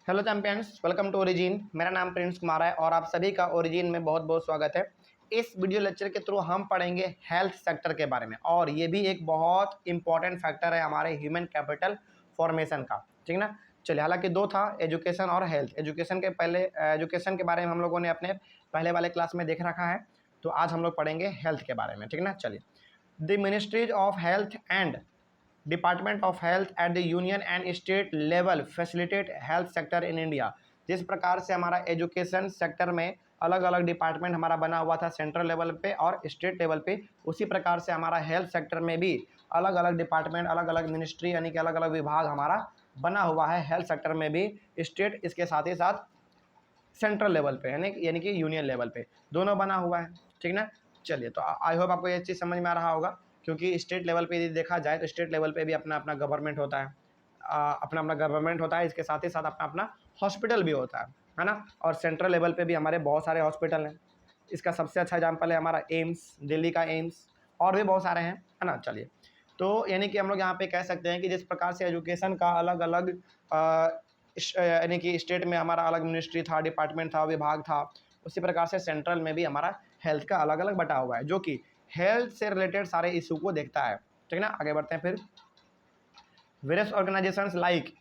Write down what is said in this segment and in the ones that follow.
Hello champions, welcome to Origin. मेरा नाम Prince Kumar है और आप सभी का ओरिजिन में बहुत बहुत स्वागत है। इस वीडियो लेक्चर के थ्रू हम पढ़ेंगे हेल्थ सेक्टर के बारे में, और ये भी एक बहुत इंपॉर्टेंट फैक्टर है हमारे ह्यूमन कैपिटल फॉर्मेशन का। ठीक ना। चलिए, हालांकि दो था, एजुकेशन और हेल्थ। एजुकेशन के बारे में हम लोगों ने अपने पहले वाले क्लास में देख रखा है, तो आज हम लोग पढ़ेंगे हेल्थ के बारे में। ठीक ना। चलिए, the ministries of health and department of health at the union and state level facilitate health sector in India. जिस प्रकार से हमारा एजुकेशन सेक्टर में अलग अलग डिपार्टमेंट हमारा बना हुआ था सेंट्रल लेवल पे और स्टेट लेवल पे, उसी प्रकार से हमारा हेल्थ सेक्टर में भी अलग अलग डिपार्टमेंट, अलग अलग मिनिस्ट्री यानी कि अलग अलग विभाग हमारा बना हुआ है हेल्थ सेक्टर में भी। स्टेट इसके साथ ही साथ सेंट्रल लेवल पे यानी कि यूनियन लेवल पे दोनों बना हुआ है। ठीक ना। चलिए, तो आई होप आपको ये चीज़ समझ में आ रहा होगा, क्योंकि स्टेट लेवल पे यदि देखा जाए तो स्टेट लेवल पे भी अपना अपना गवर्नमेंट होता है, अपना अपना गवर्नमेंट होता है। इसके साथ ही साथ अपना अपना हॉस्पिटल भी होता है ना। और सेंट्रल लेवल पे भी हमारे बहुत सारे हॉस्पिटल हैं। इसका सबसे अच्छा एग्जाम्पल है हमारा एम्स, दिल्ली का एम्स, और भी बहुत सारे हैं, है ना। चलिए, तो यानी कि हम लोग यहाँ पे कह सकते हैं कि जिस प्रकार से एजुकेशन का अलग अलग यानी कि स्टेट में हमारा अलग मिनिस्ट्री था, डिपार्टमेंट था, विभाग था, उसी प्रकार से सेंट्रल में भी हमारा हेल्थ का अलग अलग बटा हुआ है, जो कि हेल्थ से रिलेटेड सारे इशू को देखता है। ठीक ना। आगे बढ़ते हैं फिर। Various organisations like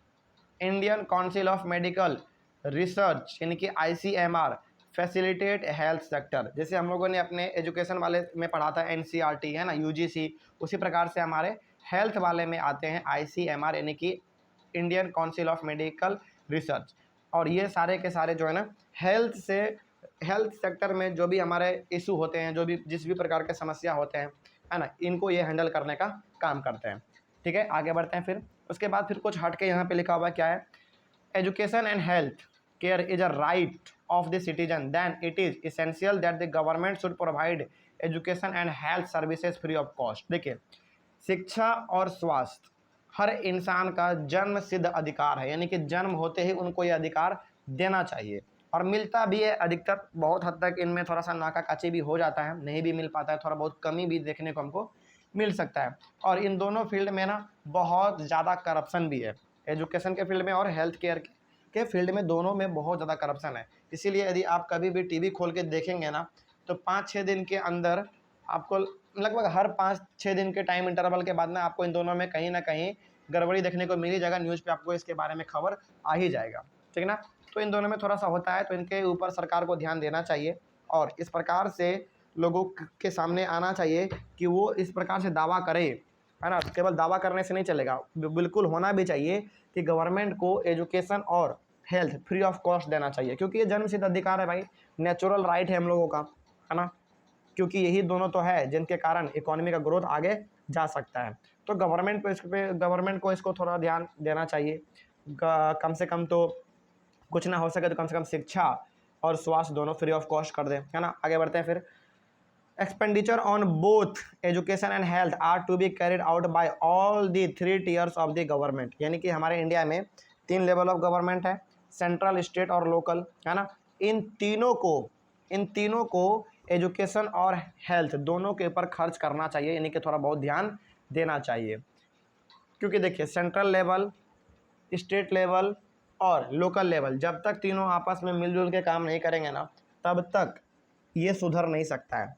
Indian council of medical research यानी कि ICMR फैसिलिटेट हेल्थ सेक्टर। जैसे हम लोगों ने अपने एजुकेशन वाले में पढ़ा था NCERT, है ना, UGC, उसी प्रकार से हमारे हेल्थ वाले में आते हैं ICMR यानी कि Indian council of medical research. और ये सारे के सारे जो है ना हेल्थ सेक्टर में जो भी हमारे इशू होते हैं, जो भी जिस भी प्रकार के समस्या होते हैं, है ना, इनको ये हैंडल करने का काम करते हैं। ठीक है, आगे बढ़ते हैं फिर। उसके बाद फिर कुछ हट के यहाँ पे लिखा हुआ क्या है, education and health care is a right of the citizen, then it is essential that the government should provide education and health services free of cost. देखिए, शिक्षा और स्वास्थ्य हर इंसान का जन्म सिद्ध अधिकार है, यानी कि जन्म होते ही उनको ये अधिकार देना चाहिए, और मिलता भी है अधिकतर। बहुत हद तक इनमें थोड़ा सा नाकाकाची भी हो जाता है, नहीं भी मिल पाता है, थोड़ा बहुत कमी भी देखने को हमको मिल सकता है। और इन दोनों फील्ड में ना बहुत ज़्यादा करप्शन भी है, एजुकेशन के फील्ड में और हेल्थ केयर के फील्ड में, दोनों में बहुत ज़्यादा करप्शन है। इसीलिए यदि आप कभी भी टीवी खोल के देखेंगे ना, तो 5-6 दिन के अंदर आपको, लगभग हर 5-6 दिन के टाइम इंटरवल के बाद ना आपको इन दोनों में कहीं ना कहीं गड़बड़ी देखने को मिल ही जाएगा। न्यूज़ पे आपको इसके बारे में खबर आ ही जाएगा। ठीक ना। तो इन दोनों में थोड़ा सा होता है, तो इनके ऊपर सरकार को ध्यान देना चाहिए, और इस प्रकार से लोगों के सामने आना चाहिए कि वो इस प्रकार से दावा करे, है ना। केवल दावा करने से नहीं चलेगा, बिल्कुल होना भी चाहिए कि गवर्नमेंट को एजुकेशन और हेल्थ फ्री ऑफ कॉस्ट देना चाहिए, क्योंकि ये जन्मसिद्ध अधिकार है भाई, नेचुरल राइट है हम लोगों का, है ना। क्योंकि यही दोनों तो है जिनके कारण इकोनॉमी का ग्रोथ आगे जा सकता है। तो गवर्नमेंट को इसको थोड़ा ध्यान देना चाहिए। कम से कम तो कुछ ना हो सके तो कम से कम शिक्षा और स्वास्थ्य दोनों फ्री ऑफ कॉस्ट कर दें, है ना। आगे बढ़ते हैं फिर। Expenditure on both education and health are to be carried out by all the 3 tiers of the government, यानी कि हमारे इंडिया में 3 लेवल ऑफ गवर्नमेंट है, सेंट्रल, स्टेट और लोकल, है ना। इन तीनों को एजुकेशन और हेल्थ दोनों के ऊपर खर्च करना चाहिए, यानी कि थोड़ा बहुत ध्यान देना चाहिए। क्योंकि देखिए, सेंट्रल लेवल, स्टेट लेवल और लोकल लेवल, जब तक तीनों आपस में मिलजुल के काम नहीं करेंगे ना, तब तक ये सुधर नहीं सकता है।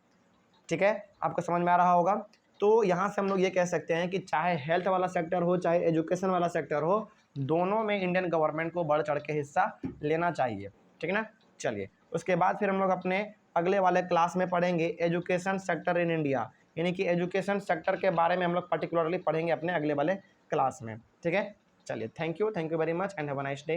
ठीक है, आपको समझ में आ रहा होगा। तो यहाँ से हम लोग ये कह सकते हैं कि चाहे हेल्थ वाला सेक्टर हो, चाहे एजुकेशन वाला सेक्टर हो, दोनों में इंडियन गवर्नमेंट को बढ़ चढ़ के हिस्सा लेना चाहिए। ठीक है ना। चलिए, उसके बाद फिर हम लोग अपने अगले वाले क्लास में पढ़ेंगे एजुकेशन सेक्टर इन इंडिया, यानी कि एजुकेशन सेक्टर के बारे में हम लोग पर्टिकुलरली पढ़ेंगे अपने अगले वाले क्लास में। ठीक है। चलिए, thank you very much and have a nice day.